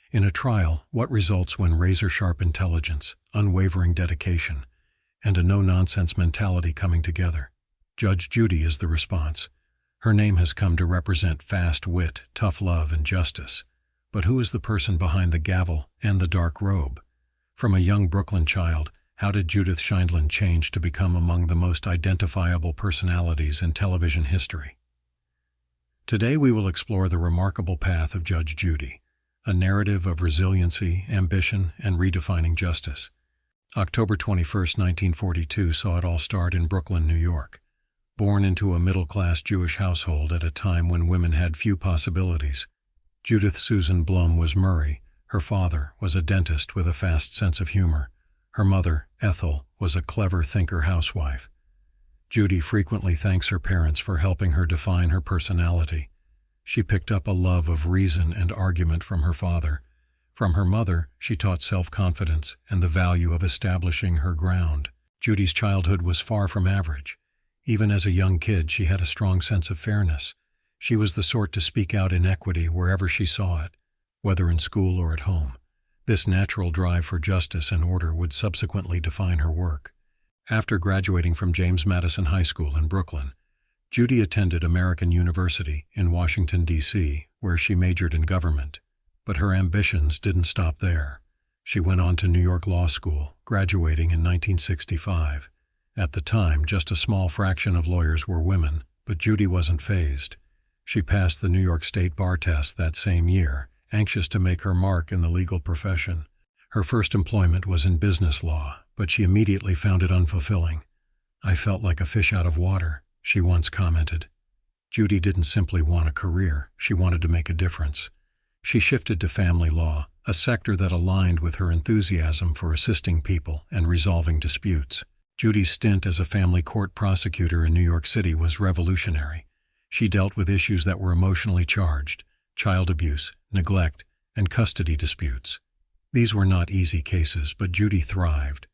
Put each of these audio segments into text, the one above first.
In a trial, what results when razor-sharp intelligence, unwavering dedication, and a no-nonsense mentality coming together? Judge Judy is the response. Her name has come to represent fast wit, tough love, and justice. But who is the person behind the gavel and the dark robe? From a young Brooklyn child, how did Judith Sheindlin change to become among the most identifiable personalities in television history? Today we will explore the remarkable path of Judge Judy, a narrative of resiliency, ambition, and redefining justice. October 21, 1942 saw it all start in Brooklyn, New York. Born into a middle-class Jewish household at a time when women had few possibilities, Judith Susan Blum was Murray. Her father was a dentist with a fast sense of humor. Her mother, Ethel, was a clever thinker housewife. Judy frequently thanks her parents for helping her define her personality. She picked up a love of reason and argument from her father. From her mother, she taught self-confidence and the value of establishing her ground. Judy's childhood was far from average. Even as a young kid, she had a strong sense of fairness. She was the sort to speak out inequity wherever she saw it, whether in school or at home. This natural drive for justice and order would subsequently define her work. After graduating from James Madison High School in Brooklyn, Judy attended American University in Washington, D.C., where she majored in government. But her ambitions didn't stop there. She went on to New York Law School, graduating in 1965. At the time, just a small fraction of lawyers were women, but Judy wasn't fazed. She passed the New York State bar test that same year, anxious to make her mark in the legal profession. Her first employment was in business law, but she immediately found it unfulfilling. "I felt like a fish out of water," she once commented. Judy didn't simply want a career, she wanted to make a difference. She shifted to family law, a sector that aligned with her enthusiasm for assisting people and resolving disputes. Judy's stint as a family court prosecutor in New York City was revolutionary. She dealt with issues that were emotionally charged: child abuse, neglect, and custody disputes. These were not easy cases, but Judy thrived.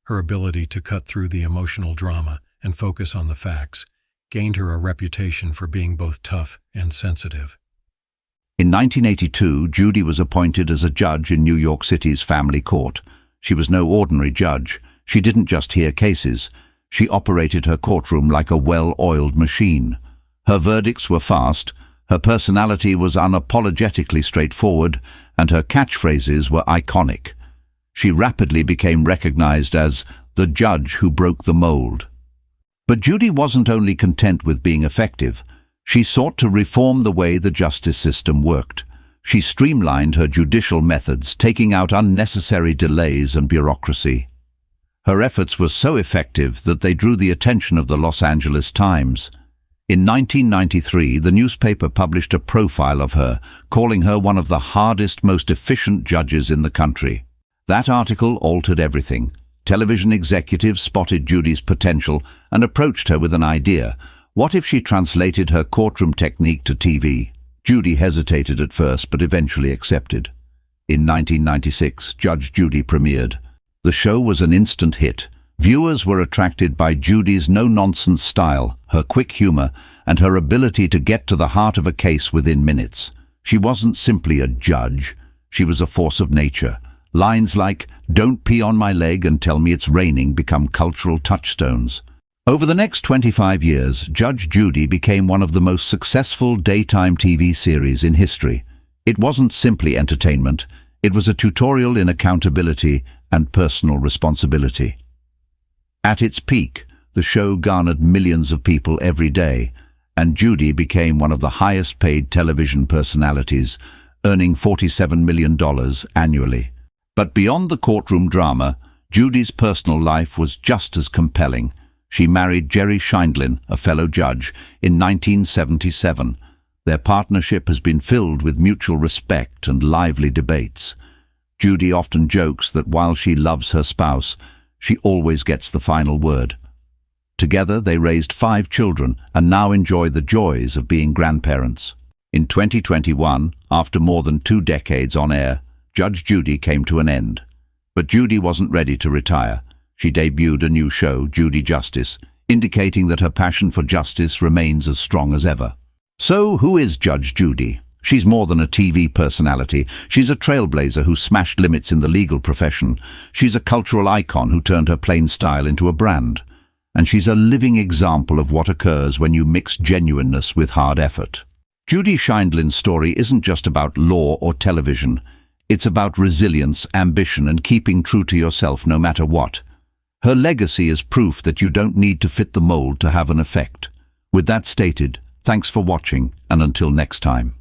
Her ability to cut through the emotional drama and focus on the facts gained her a reputation for being both tough and sensitive. In 1982, Judy was appointed as a judge in New York City's family court. She was no ordinary judge. She didn't just hear cases. She operated her courtroom like a well-oiled machine. Her verdicts were fast, her personality was unapologetically straightforward, and her catchphrases were iconic. She rapidly became recognized as the judge who broke the mold. But Judy wasn't only content with being effective. She sought to reform the way the justice system worked. She streamlined her judicial methods, taking out unnecessary delays and bureaucracy. Her efforts were so effective that they drew the attention of the Los Angeles Times. In 1993, the newspaper published a profile of her, calling her one of the hardest, most efficient judges in the country. That article altered everything. Television executives spotted Judy's potential and approached her with an idea. What if she translated her courtroom technique to TV? Judy hesitated at first, but eventually accepted. In 1996, Judge Judy premiered. The show was an instant hit. Viewers were attracted by Judy's no-nonsense style, her quick humor, and her ability to get to the heart of a case within minutes. She wasn't simply a judge. She was a force of nature. Lines like, "Don't pee on my leg and tell me it's raining," become cultural touchstones. Over the next 25 years, Judge Judy became one of the most successful daytime TV series in history. It wasn't simply entertainment. It was a tutorial in accountability and personal responsibility. At its peak, the show garnered millions of people every day, and Judy became one of the highest-paid television personalities, earning $47 million annually. But beyond the courtroom drama, Judy's personal life was just as compelling. She married Judith Sheindlin, a fellow judge, in 1977. Their partnership has been filled with mutual respect and lively debates. Judy often jokes that while she loves her spouse, she always gets the final word. Together they raised 5 children and now enjoy the joys of being grandparents. In 2021, after more than 2 decades on air, Judge Judy came to an end. But Judy wasn't ready to retire. She debuted a new show, Judy Justice, indicating that her passion for justice remains as strong as ever. So, who is Judge Judy? She's more than a TV personality. She's a trailblazer who smashed limits in the legal profession. She's a cultural icon who turned her plain style into a brand. And she's a living example of what occurs when you mix genuineness with hard effort. Judith Sheindlin's story isn't just about law or television. It's about resilience, ambition, and keeping true to yourself no matter what. Her legacy is proof that you don't need to fit the mold to have an effect. With that stated, thanks for watching, and until next time.